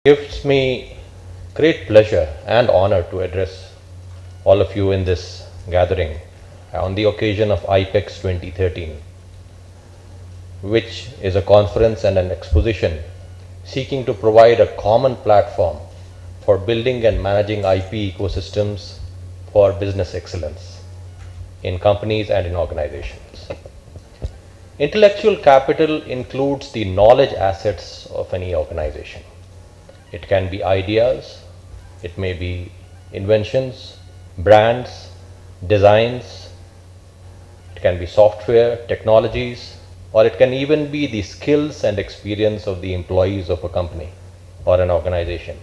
Gives me great pleasure and honor to address all of you in this gathering on the occasion of IPEX 2013, which is a conference and an exposition seeking to provide a common platform for building and managing IP ecosystems for business excellence in companies and in organizations. Intellectual capital includes the knowledge assets of any organization. It can be ideas, it may be inventions, brands, designs, it can be software, technologies, or it can even be the skills and experience of the employees of a company or an organization.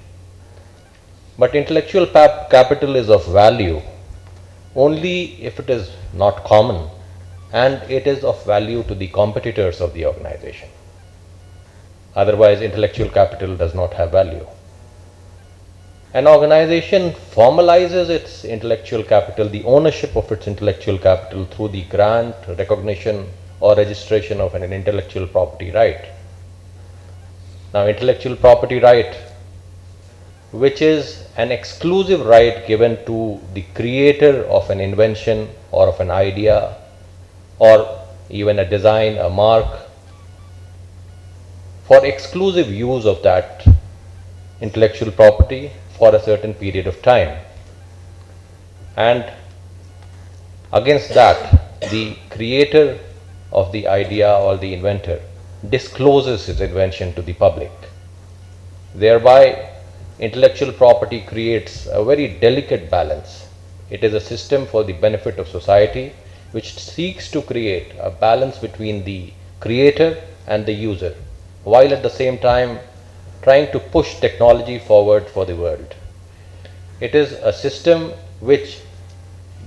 But intellectual capital is of value only if it is not common and it is of value to the competitors of the organization. Otherwise, intellectual capital does not have value. An organization formalizes its intellectual capital, the ownership of its intellectual capital, through the grant, recognition, or registration of an intellectual property right. Now, intellectual property right, which is an exclusive right given to the creator of an invention or of an idea or even a design, a mark, for exclusive use of that intellectual property for a certain period of time. And against that, the creator of the idea or the inventor discloses his invention to the public. Thereby, intellectual property creates a very delicate balance. It is a system for the benefit of society which seeks to create a balance between the creator and the user, while at the same time trying to push technology forward for the world. It is a system which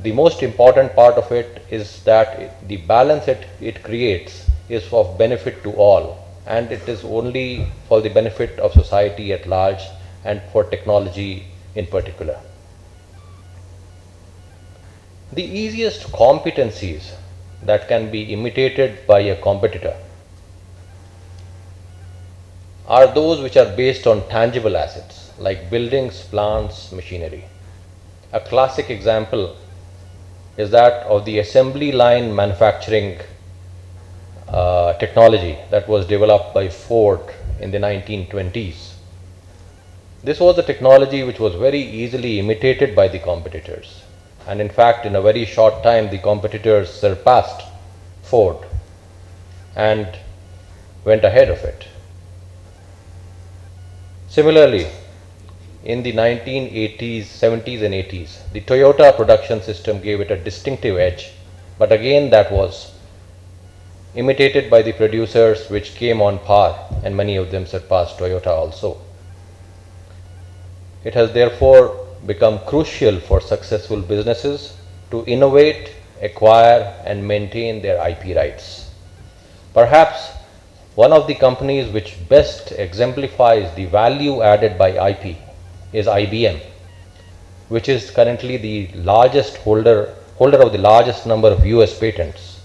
the most important part of it is that the balance it creates is of benefit to all, and it is only for the benefit of society at large and for technology in particular. The easiest competencies that can be imitated by a competitor are those which are based on tangible assets like buildings, plants, machinery. A classic example is that of the assembly line manufacturing technology that was developed by Ford in the 1920s. This was a technology which was very easily imitated by the competitors, and in fact in a very short time the competitors surpassed Ford and went ahead of it. Similarly, in the 1980s, 70s and 80s, the Toyota production system gave it a distinctive edge, but again that was imitated by the producers which came on par, and many of them surpassed Toyota also. It has therefore become crucial for successful businesses to innovate, acquire and maintain their IP rights. Perhaps one of the companies which best exemplifies the value added by IP is IBM, which is currently the largest holder of the largest number of US patents.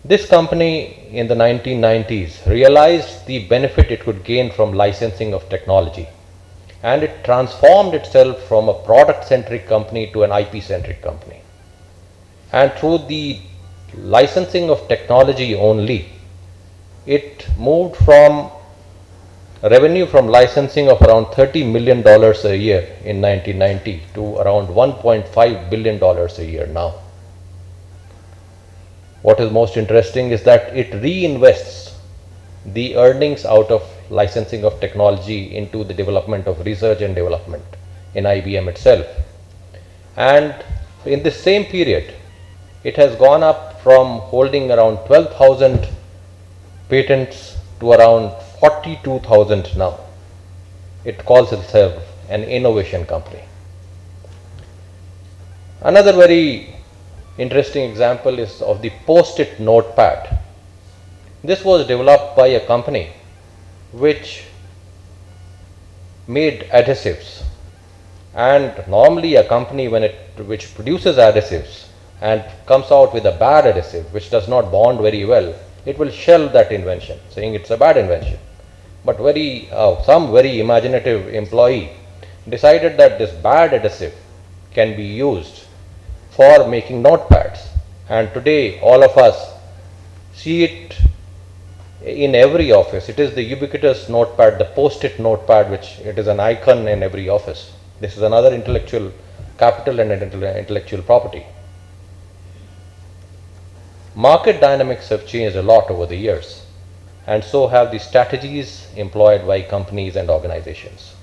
This company in the 1990s realized the benefit it could gain from licensing of technology, and it transformed itself from a product-centric company to an IP-centric company. And through the licensing of technology only, it moved from revenue from licensing of around $30 million a year in 1990 to around $1.5 billion a year now. What is most interesting is that it reinvests the earnings out of licensing of technology into the development of research and development in IBM itself. And in this same period, it has gone up from holding around 12,000 patents to around 42,000 now. It calls itself an innovation company. Another very interesting example is of the Post-it notepad. This was developed by a company which made adhesives, and normally a company which produces adhesives and comes out with a bad adhesive which does not bond very well, it will shelve that invention, saying it's a bad invention. But some very imaginative employee decided that this bad adhesive can be used for making notepads, and today all of us see it in every office. It is the ubiquitous notepad, the post-it notepad, which it is an icon in every office. This is another intellectual capital and intellectual property. Market dynamics have changed a lot over the years, and so have the strategies employed by companies and organizations.